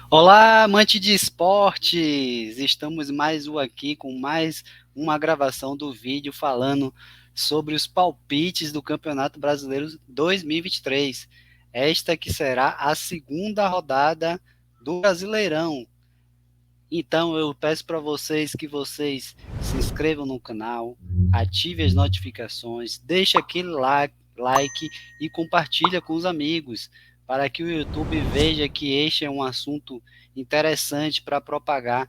Olá, amante de esportes! Estamos mais um aqui com mais uma gravação do vídeo falando sobre os palpites do Campeonato Brasileiro 2023. Esta que será a segunda rodada do Brasileirão. Então eu peço para vocês que vocês se inscrevam no canal, ativem as notificações, deixe aquele like e compartilha com os amigos, para que o YouTube veja que este é um assunto interessante para propagar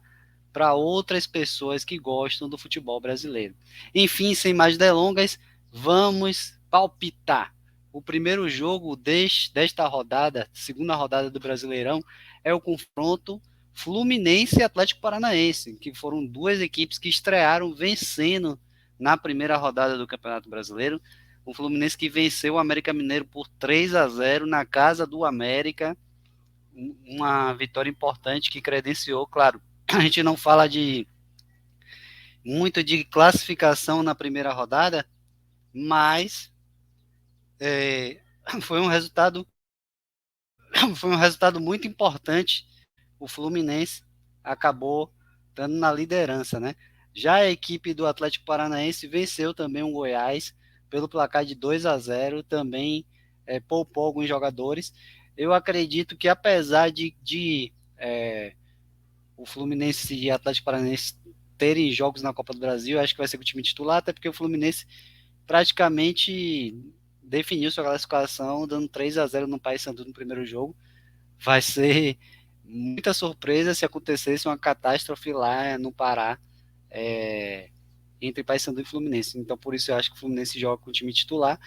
para outras pessoas que gostam do futebol brasileiro. Enfim, sem mais delongas, vamos palpitar. O primeiro jogo desta rodada, segunda rodada do Brasileirão, é o confronto Fluminense e Atlético Paranaense, que foram duas equipes que estrearam vencendo na primeira rodada do Campeonato Brasileiro. O Fluminense que venceu o América Mineiro por 3-0 na casa do América, uma vitória importante que credenciou, claro, a gente não fala de muito de classificação na primeira rodada, mas é, foi um resultado foi um resultado muito importante. O Fluminense acabou estando na liderança, né? Já a equipe do Atlético Paranaense venceu também o Goiás pelo placar de 2-0, também poupou alguns jogadores. Eu acredito que apesar de o Fluminense e o Atlético Paranaense terem jogos na Copa do Brasil, acho que vai ser com o time titular, até porque o Fluminense praticamente definiu sua classificação, dando 3-0 no Paysandu no primeiro jogo. Vai ser muita surpresa se acontecesse uma catástrofe lá no Pará, é, entre Paysandu e Fluminense. Então, por isso eu acho que o Fluminense joga com o time titular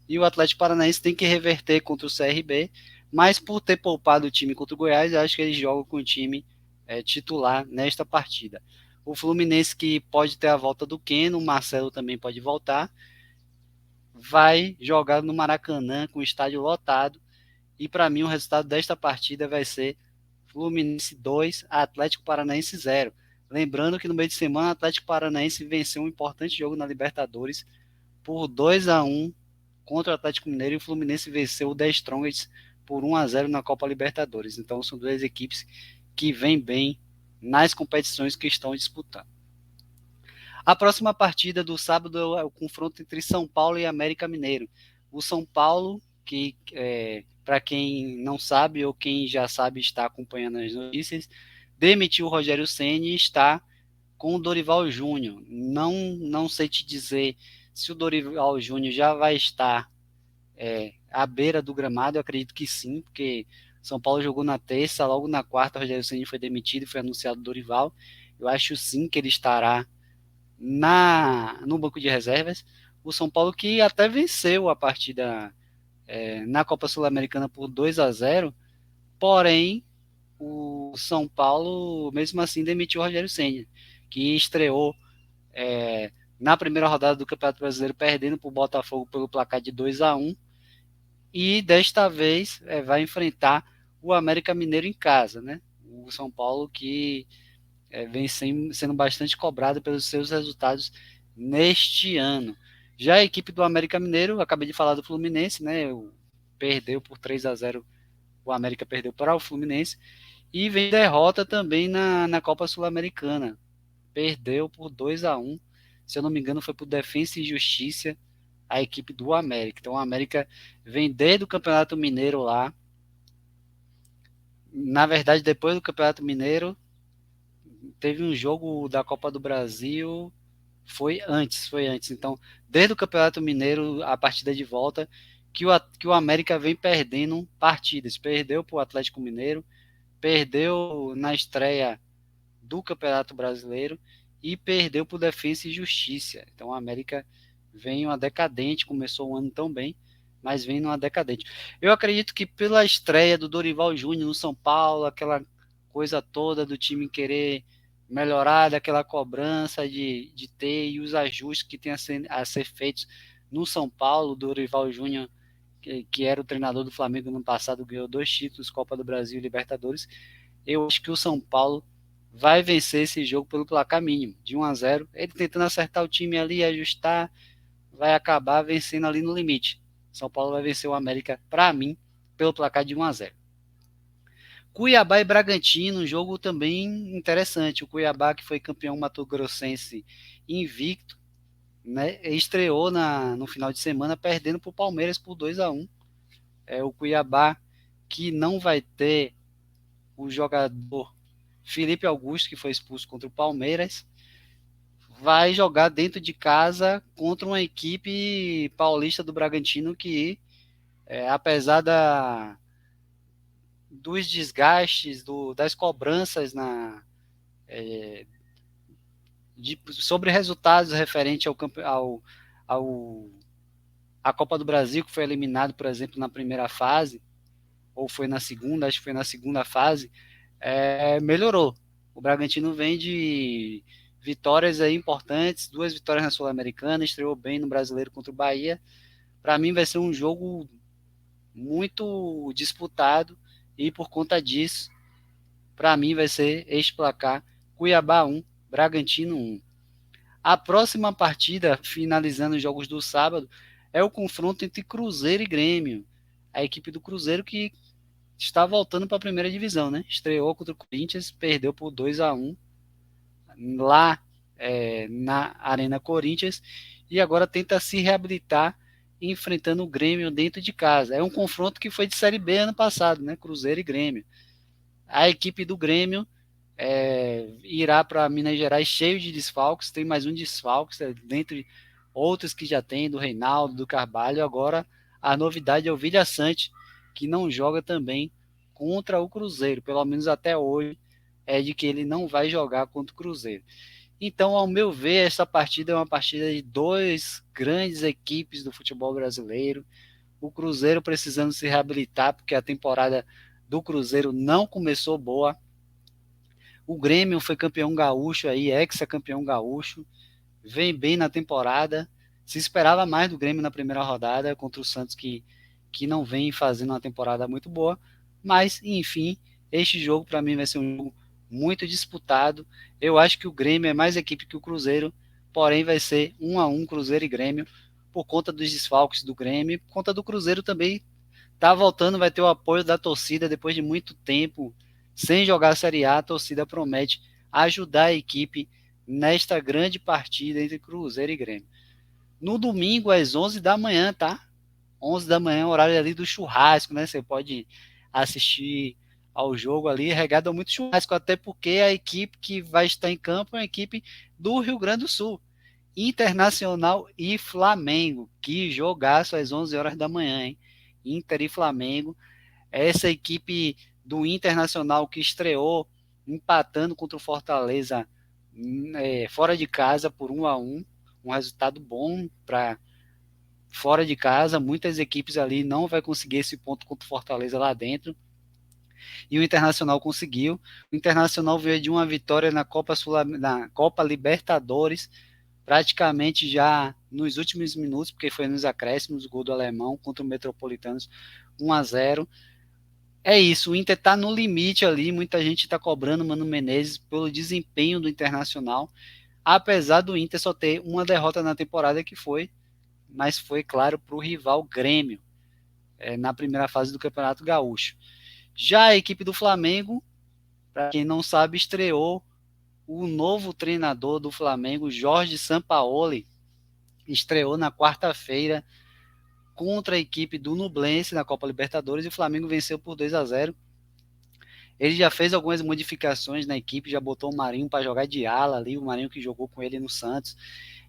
e o Atlético Paranaense tem que reverter contra o CRB, mas por ter poupado o time contra o Goiás, eu acho que eles jogam com o time titular nesta partida. O Fluminense que pode ter a volta do Keno, o Marcelo também pode voltar, vai jogar no Maracanã com o estádio lotado e para mim o resultado desta partida vai ser Fluminense 2, Atlético Paranaense 0. Lembrando que no meio de semana o Atlético Paranaense venceu um importante jogo na Libertadores por 2-1 contra o Atlético Mineiro e o Fluminense venceu o The Strongest por 1-0 na Copa Libertadores. Então são duas equipes que vêm bem nas competições que estão disputando. A próxima partida do sábado é o confronto entre São Paulo e América Mineiro. O São Paulo, que para quem não sabe ou quem já sabe está acompanhando as notícias, demitiu o Rogério Ceni e está com o Dorival Júnior. Não sei te dizer se o Dorival Júnior já vai estar à beira do gramado, eu acredito que sim, porque São Paulo jogou na terça, logo na quarta o Rogério Ceni foi demitido e foi anunciado o Dorival. Eu acho sim que ele estará no banco de reservas. O São Paulo que até venceu a partida na Copa Sul-Americana por 2-0, porém o São Paulo mesmo assim demitiu o Rogério Ceni, que estreou na primeira rodada do Campeonato Brasileiro perdendo para o Botafogo pelo placar de 2-1 e desta vez vai enfrentar o América Mineiro em casa, né? O São Paulo que vem sendo bastante cobrado pelos seus resultados neste ano. Já a equipe do América Mineiro, acabei de falar do Fluminense, né? Perdeu por 3-0, o América perdeu para o Fluminense, e vem derrota também na Copa Sul-Americana. Perdeu por 2-1, se eu não me engano, foi por Defensa e Justiça, a equipe do América. Então o América vem desde o Campeonato Mineiro lá. Na verdade, depois do Campeonato Mineiro, teve um jogo da Copa do Brasil. Foi antes. Então, desde o Campeonato Mineiro, a partida de volta, que o América vem perdendo partidas. Perdeu para o Atlético Mineiro, perdeu na estreia do Campeonato Brasileiro e perdeu para o Defensa e Justiça. Então, o América vem uma decadente, começou o ano tão bem, mas vem numa decadente. Eu acredito que pela estreia do Dorival Júnior no São Paulo, aquela coisa toda do time querer melhorar, daquela cobrança de ter e os ajustes que tem a ser feitos no São Paulo, o Dorival Júnior, que era o treinador do Flamengo no passado, ganhou 2 títulos, Copa do Brasil e Libertadores. Eu acho que o São Paulo vai vencer esse jogo pelo placar mínimo, de 1-0. Ele tentando acertar o time ali, ajustar, vai acabar vencendo ali no limite. São Paulo vai vencer o América, para mim, pelo placar de 1-0. Cuiabá e Bragantino, um jogo também interessante. O Cuiabá, que foi campeão mato-grossense invicto, né, estreou no final de semana perdendo para o Palmeiras por 2-1. O Cuiabá, que não vai ter o jogador Felipe Augusto, que foi expulso contra o Palmeiras, vai jogar dentro de casa contra uma equipe paulista do Bragantino que, apesar dos desgastes, das cobranças sobre resultados referentes ao, a Copa do Brasil, que foi eliminado, por exemplo, na primeira fase, ou foi na segunda, acho que foi na segunda fase, melhorou. O Bragantino vem de vitórias aí importantes, 2 vitórias na Sul-Americana, estreou bem no Brasileiro contra o Bahia. Para mim vai ser um jogo muito disputado e por conta disso, para mim vai ser este placar: Cuiabá 1, Bragantino 1. A próxima partida, finalizando os jogos do sábado, é o confronto entre Cruzeiro e Grêmio. A equipe do Cruzeiro que está voltando para a primeira divisão, né? Estreou contra o Corinthians, perdeu por 2-1 lá na Arena Corinthians e agora tenta se reabilitar enfrentando o Grêmio dentro de casa. É um confronto que foi de Série B ano passado, né? Cruzeiro e Grêmio. A equipe do Grêmio irá para Minas Gerais cheio de desfalques, tem mais um desfalque, dentre outros que já tem, do Reinaldo, do Carvalho. Agora a novidade é o Vilha Sante, que não joga também contra o Cruzeiro, pelo menos até hoje, de que ele não vai jogar contra o Cruzeiro. Então, ao meu ver, essa partida é uma partida de 2 grandes equipes do futebol brasileiro. O Cruzeiro precisando se reabilitar, porque a temporada do Cruzeiro não começou boa. O Grêmio foi campeão gaúcho aí, ex-campeão gaúcho, vem bem na temporada. Se esperava mais do Grêmio na primeira rodada contra o Santos, que não vem fazendo uma temporada muito boa. Mas, enfim, este jogo para mim vai ser um jogo muito disputado. Eu acho que o Grêmio é mais equipe que o Cruzeiro, porém vai ser 1-1 Cruzeiro e Grêmio, por conta dos desfalques do Grêmio, por conta do Cruzeiro também tá voltando, vai ter o apoio da torcida depois de muito tempo sem jogar a Série A. A torcida promete ajudar a equipe nesta grande partida entre Cruzeiro e Grêmio. No domingo, às 11 da manhã, tá? 11 da manhã, horário ali do churrasco, né? Você pode assistir ao jogo ali, regado a muito churrasco, até porque a equipe que vai estar em campo é a equipe do Rio Grande do Sul. Internacional e Flamengo. Que jogaço às 11 horas da manhã, hein? Inter e Flamengo. Essa equipe do Internacional que estreou empatando contra o Fortaleza fora de casa por 1-1, um resultado bom para fora de casa. Muitas equipes ali não vai conseguir esse ponto contra o Fortaleza lá dentro. E o Internacional conseguiu. O Internacional veio de uma vitória na Copa Libertadores, praticamente já nos últimos minutos, porque foi nos acréscimos, o gol do alemão contra o Metropolitanos, 1-0. É isso, o Inter está no limite ali, muita gente está cobrando o Mano Menezes pelo desempenho do Internacional, apesar do Inter só ter uma derrota na temporada mas foi claro para o rival Grêmio, na primeira fase do Campeonato Gaúcho. Já a equipe do Flamengo, para quem não sabe, estreou o novo treinador do Flamengo, Jorge Sampaoli, estreou na quarta-feira contra a equipe do Nublense na Copa Libertadores e o Flamengo venceu por 2-0. Ele já fez algumas modificações na equipe, já botou o Marinho para jogar de ala ali, o Marinho que jogou com ele no Santos.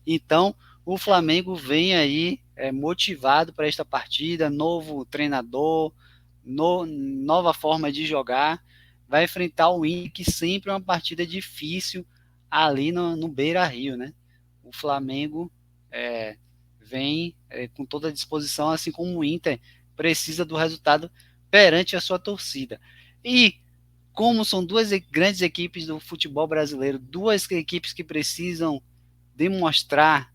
Então, o Flamengo vem aí motivado para esta partida, novo treinador, nova forma de jogar, vai enfrentar o Inter, que sempre é uma partida difícil ali no Beira-Rio, né? O Flamengo vem com toda a disposição, assim como o Inter precisa do resultado perante a sua torcida. E como são 2 grandes equipes do futebol brasileiro, 2 equipes que precisam demonstrar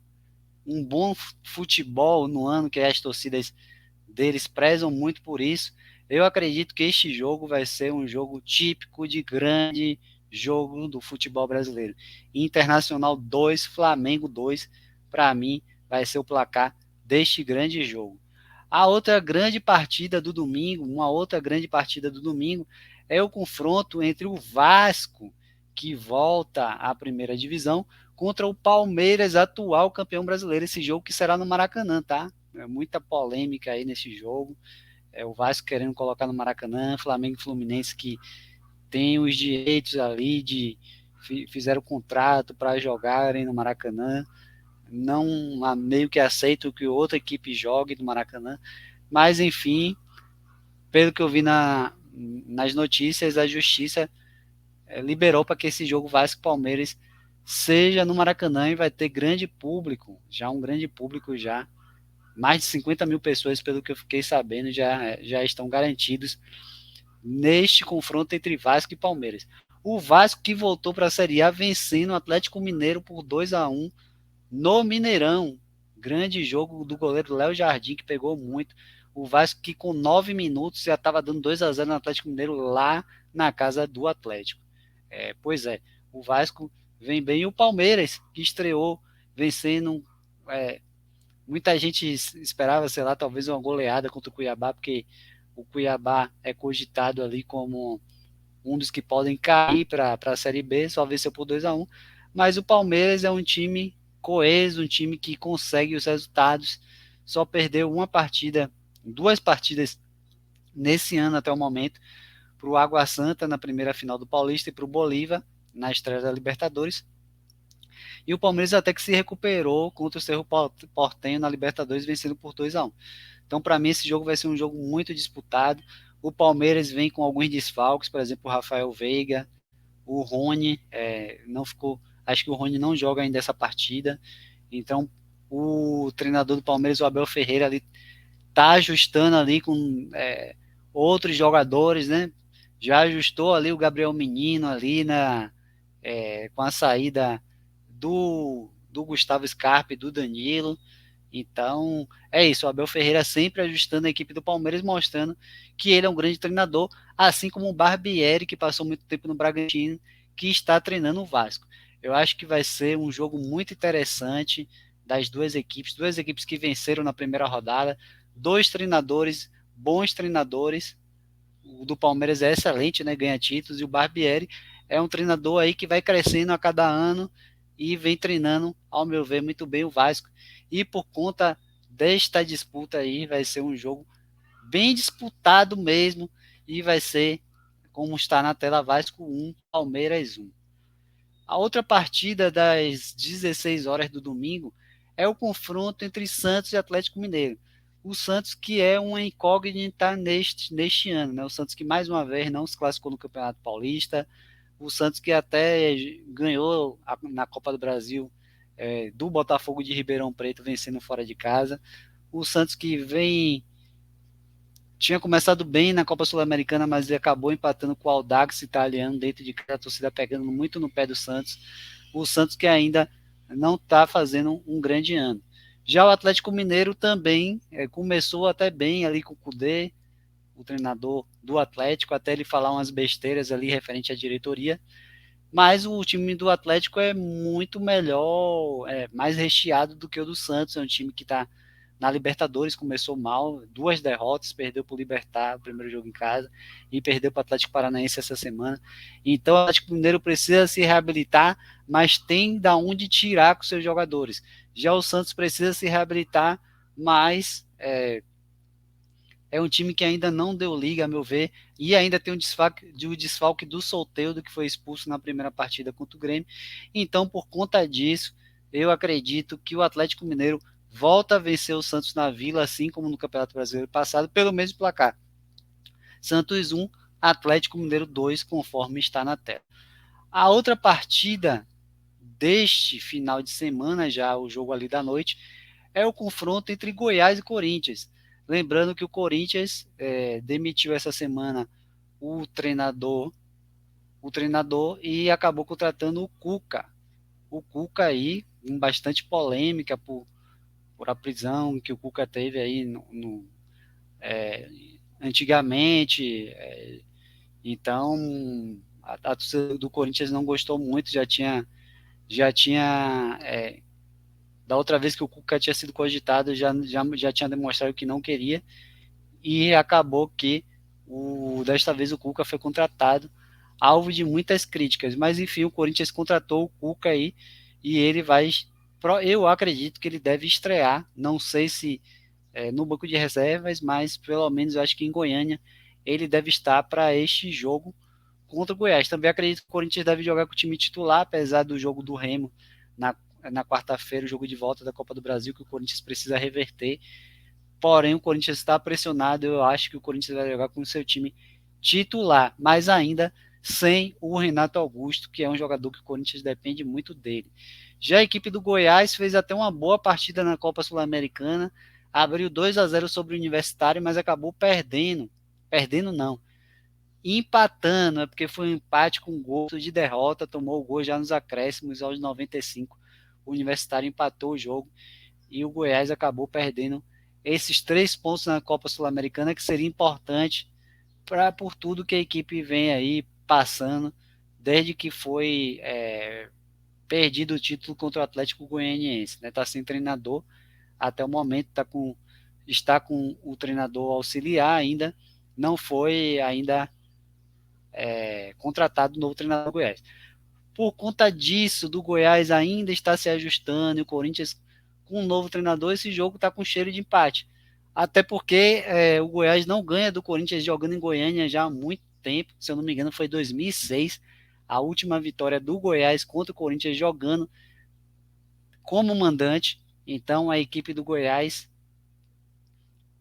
um bom futebol no ano, que as torcidas deles prezam muito por isso, eu acredito que este jogo vai ser um jogo típico de grande jogo do futebol brasileiro. Internacional 2, Flamengo 2, para mim vai ser o placar deste grande jogo. A outra grande partida do domingo, uma outra grande partida do domingo, é o confronto entre o Vasco, que volta à primeira divisão, contra o Palmeiras, atual campeão brasileiro. Esse jogo que será no Maracanã, tá? É muita polêmica aí nesse jogo. O Vasco querendo colocar no Maracanã, Flamengo e Fluminense que tem os direitos ali fizeram contrato para jogarem no Maracanã, não meio que aceitam que outra equipe jogue no Maracanã, mas enfim, pelo que eu vi nas notícias, a justiça liberou para que esse jogo Vasco-Palmeiras seja no Maracanã e vai ter grande público, já um grande público já, mais de 50 mil pessoas, pelo que eu fiquei sabendo, já estão garantidos neste confronto entre Vasco e Palmeiras. O Vasco que voltou para a Série A vencendo o Atlético Mineiro por 2-1 no Mineirão. Grande jogo do goleiro Léo Jardim, que pegou muito. O Vasco que com 9 minutos já estava dando 2-0 no Atlético Mineiro lá na casa do Atlético. Pois é, o Vasco vem bem. E o Palmeiras, que estreou vencendo. Muita gente esperava, sei lá, talvez uma goleada contra o Cuiabá, porque o Cuiabá é cogitado ali como um dos que podem cair para a Série B, só venceu por 2-1. Mas o Palmeiras é um time coeso, um time que consegue os resultados, só perdeu duas partidas nesse ano até o momento, para o Água Santa na primeira final do Paulista e para o Bolívar na estreia da Libertadores. E o Palmeiras até que se recuperou contra o Cerro Porteño na Libertadores, vencendo por 2-1. Então, para mim, esse jogo vai ser um jogo muito disputado. O Palmeiras vem com alguns desfalques, por exemplo, o Rafael Veiga, o Rony, não ficou. Acho que o Rony não joga ainda essa partida. Então, o treinador do Palmeiras, o Abel Ferreira, ali está ajustando ali com outros jogadores, né? Já ajustou ali o Gabriel Menino ali com a saída do Gustavo Scarpa e do Danilo. Então, é isso, o Abel Ferreira sempre ajustando a equipe do Palmeiras, mostrando que ele é um grande treinador, assim como o Barbieri, que passou muito tempo no Bragantino, que está treinando o Vasco. Eu acho que vai ser um jogo muito interessante das duas equipes que venceram na primeira rodada, dois treinadores, bons treinadores. O do Palmeiras é excelente, né, ganha títulos, e o Barbieri é um treinador aí que vai crescendo a cada ano e vem treinando, ao meu ver, muito bem o Vasco. E por conta desta disputa aí, vai ser um jogo bem disputado mesmo, e vai ser, como está na tela, Vasco 1, Palmeiras 1. A outra partida das 16 horas do domingo é o confronto entre Santos e Atlético Mineiro. O Santos que é uma incógnita neste ano, né? O Santos que mais uma vez não se classificou no Campeonato Paulista, o Santos que até ganhou na Copa do Brasil do Botafogo de Ribeirão Preto, vencendo fora de casa. O Santos que tinha começado bem na Copa Sul-Americana, mas acabou empatando com o Audax italiano dentro de casa, a torcida pegando muito no pé do Santos. O Santos que ainda não está fazendo um grande ano. Já o Atlético Mineiro também começou até bem ali com o Cudê, o treinador do Atlético, até ele falar umas besteiras ali referente à diretoria, mas o time do Atlético é muito melhor, mais recheado do que o do Santos. É um time que está na Libertadores, começou mal, 2 derrotas, perdeu para o Libertad, o primeiro jogo em casa, e perdeu para o Atlético Paranaense essa semana. Então o Atlético Mineiro precisa se reabilitar, mas tem da onde tirar com seus jogadores. Já o Santos precisa se reabilitar, mas é um time que ainda não deu liga, a meu ver, e ainda tem o desfalque do Soteldo, que foi expulso na primeira partida contra o Grêmio. Então, por conta disso, eu acredito que o Atlético Mineiro volta a vencer o Santos na Vila, assim como no Campeonato Brasileiro passado, pelo mesmo placar. Santos 1, Atlético Mineiro 2, conforme está na tela. A outra partida deste final de semana, já o jogo ali da noite, é o confronto entre Goiás e Corinthians. Lembrando que o Corinthians demitiu essa semana o treinador e acabou contratando o Cuca. O Cuca aí, com bastante polêmica por a prisão que o Cuca teve aí antigamente. Então, a torcida do Corinthians não gostou muito, já tinha da outra vez que o Cuca tinha sido cogitado, já tinha demonstrado que não queria, e acabou que Desta vez o Cuca foi contratado, alvo de muitas críticas, mas enfim, o Corinthians contratou o Cuca aí e ele vai, eu acredito que ele deve estrear, não sei se no banco de reservas, mas pelo menos eu acho que em Goiânia ele deve estar para este jogo contra o Goiás. Também acredito que o Corinthians deve jogar com o time titular, apesar do jogo do Remo na, na quarta-feira, o jogo de volta da Copa do Brasil, que o Corinthians precisa reverter. Porém, o Corinthians está pressionado. Eu acho que o Corinthians vai jogar com o seu time titular, mas ainda sem o Renato Augusto, que é um jogador que o Corinthians depende muito dele. Já a equipe do Goiás fez até uma boa partida na Copa Sul-Americana, abriu 2-0 sobre o Universitário, mas acabou perdendo. Perdendo não, empatando, é porque foi um empate com gol de derrota, tomou o gol já nos acréscimos aos 95. O Universitário empatou o jogo e o Goiás acabou perdendo esses 3 pontos na Copa Sul-Americana, que seria importante por tudo que a equipe vem aí passando desde que foi perdido o título contra o Atlético Goianiense. Está sem treinador até o momento, está com o treinador auxiliar ainda, não foi ainda contratado o novo treinador do Goiás. Por conta disso, do Goiás ainda está se ajustando e o Corinthians com um novo treinador, esse jogo está com cheiro de empate. Até porque o Goiás não ganha do Corinthians jogando em Goiânia já há muito tempo, se eu não me engano foi 2006, a última vitória do Goiás contra o Corinthians jogando como mandante. Então a equipe do Goiás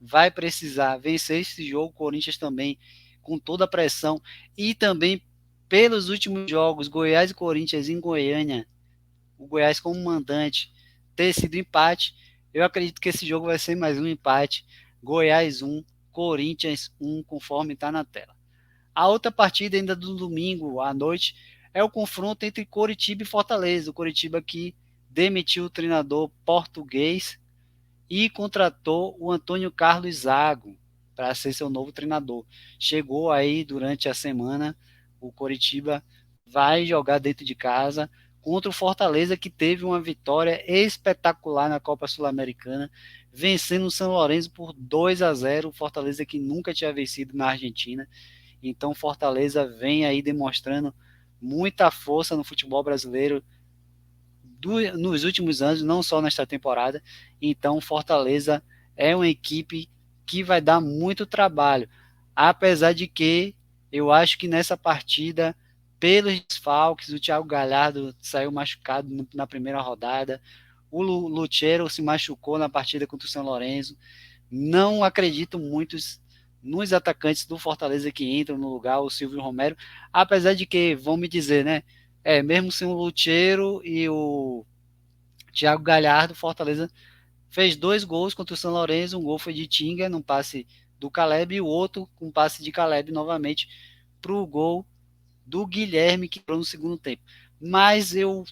vai precisar vencer esse jogo, o Corinthians também com toda a pressão e também pelos últimos jogos, Goiás e Corinthians em Goiânia, o Goiás como mandante ter sido empate, eu acredito que esse jogo vai ser mais um empate, Goiás 1, Corinthians 1, conforme está na tela. A outra partida ainda do domingo à noite é o confronto entre Coritiba e Fortaleza, o Coritiba que demitiu o treinador português e contratou o Antônio Carlos Zago para ser seu novo treinador. Chegou aí durante a semana, o Coritiba vai jogar dentro de casa contra o Fortaleza, que teve uma vitória espetacular na Copa Sul-Americana, vencendo o São Lourenço por 2-0, o Fortaleza que nunca tinha vencido na Argentina. Então Fortaleza vem aí demonstrando muita força no futebol brasileiro nos últimos anos, não só nesta temporada. Então, Fortaleza é uma equipe que vai dar muito trabalho, apesar de que eu acho que nessa partida, pelos desfalques, o Thiago Galhardo saiu machucado na primeira rodada, o Lucero se machucou na partida contra o São Lourenço. Não acredito muito nos atacantes do Fortaleza que entram no lugar, o Silvio Romero, apesar de que, vão me dizer, né, mesmo sem o Lucero e o Thiago Galhardo, Fortaleza fez 2 gols contra o São Lourenço, um gol foi de Tinga, num passe do Caleb, e o outro com um passe de Caleb novamente para o gol do Guilherme, que entrou no segundo tempo. Mas eu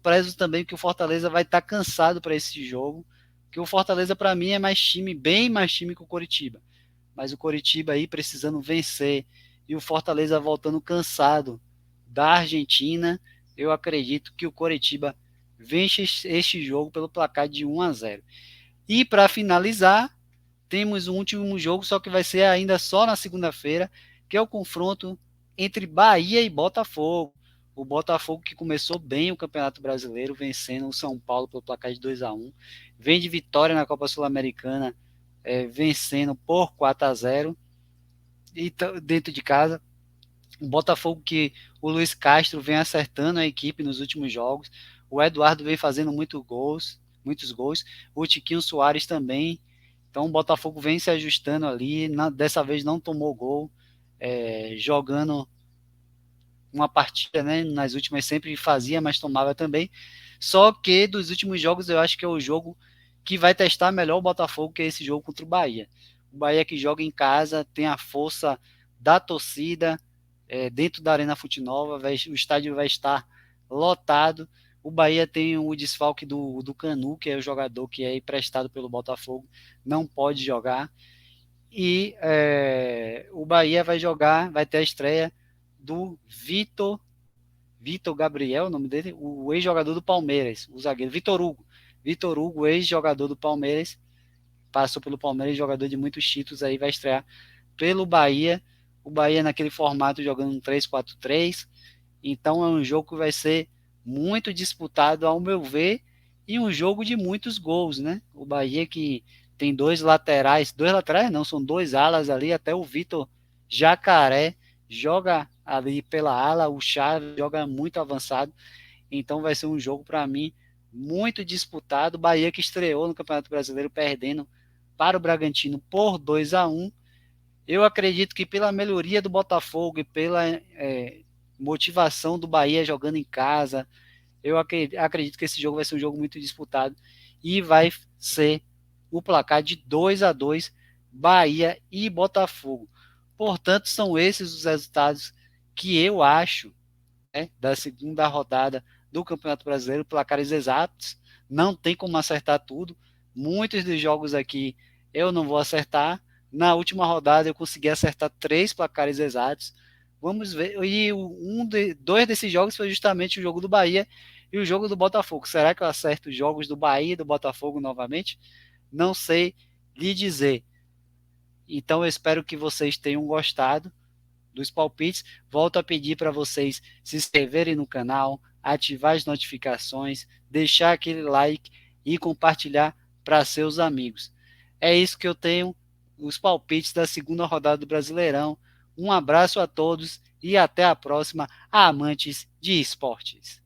prezo também que o Fortaleza vai estar cansado para esse jogo, que o Fortaleza para mim é mais time, bem mais time que o Coritiba. Mas o Coritiba aí precisando vencer e o Fortaleza voltando cansado da Argentina, eu acredito que o Coritiba vence este jogo pelo placar de 1-0. E para finalizar, temos um último jogo, só que vai ser ainda só na segunda-feira, que é o confronto entre Bahia e Botafogo. O Botafogo que começou bem o Campeonato Brasileiro, vencendo o São Paulo pelo placar de 2-1. Vem de vitória na Copa Sul-Americana, vencendo por 4-0 e dentro de casa. O Botafogo que o Luiz Castro vem acertando a equipe nos últimos jogos. O Eduardo vem fazendo muitos gols. O Tiquinho Soares também. Então o Botafogo vem se ajustando ali. Dessa vez não tomou gol. Jogando uma partida, né? Nas últimas sempre fazia, mas tomava também. Só que dos últimos jogos eu acho que é o jogo que vai testar melhor o Botafogo, que é esse jogo contra o Bahia. O Bahia que joga em casa, tem a força da torcida, dentro da Arena Fonte Nova, o estádio vai estar lotado. O Bahia tem o desfalque do Canu, que é o jogador que é emprestado pelo Botafogo, não pode jogar. E o Bahia vai ter a estreia do Vitor Gabriel, o nome dele, o ex-jogador do Palmeiras, o zagueiro Vitor Hugo. Vitor Hugo, ex-jogador do Palmeiras, passou pelo Palmeiras, jogador de muitos títulos, aí vai estrear pelo Bahia, o Bahia naquele formato jogando um 3-4-3. Então é um jogo que vai ser muito disputado ao meu ver e um jogo de muitos gols, né? O Bahia que tem dois laterais não, são dois alas ali, até o Vitor Jacaré joga ali pela ala, o Chaves joga muito avançado, então vai ser um jogo para mim muito disputado. Bahia que estreou no Campeonato Brasileiro perdendo para o Bragantino por 2-1. Eu acredito que pela melhoria do Botafogo e pela motivação do Bahia jogando em casa, eu acredito que esse jogo vai ser um jogo muito disputado e vai ser o placar de 2-2 Bahia e Botafogo. Portanto, são esses os resultados que eu acho, né, da segunda rodada do Campeonato Brasileiro, placares exatos, não tem como acertar tudo. Muitos dos jogos aqui eu não vou acertar. Na última rodada eu consegui acertar 3 placares exatos. Vamos ver. E dois desses jogos foi justamente o jogo do Bahia e o jogo do Botafogo. Será que eu acerto os jogos do Bahia e do Botafogo novamente? Não sei lhe dizer. Então eu espero que vocês tenham gostado dos palpites. Volto a pedir para vocês se inscreverem no canal, ativar as notificações, deixar aquele like e compartilhar para seus amigos. É isso que eu tenho, os palpites da segunda rodada do Brasileirão. Um abraço a todos e até a próxima, amantes de esportes.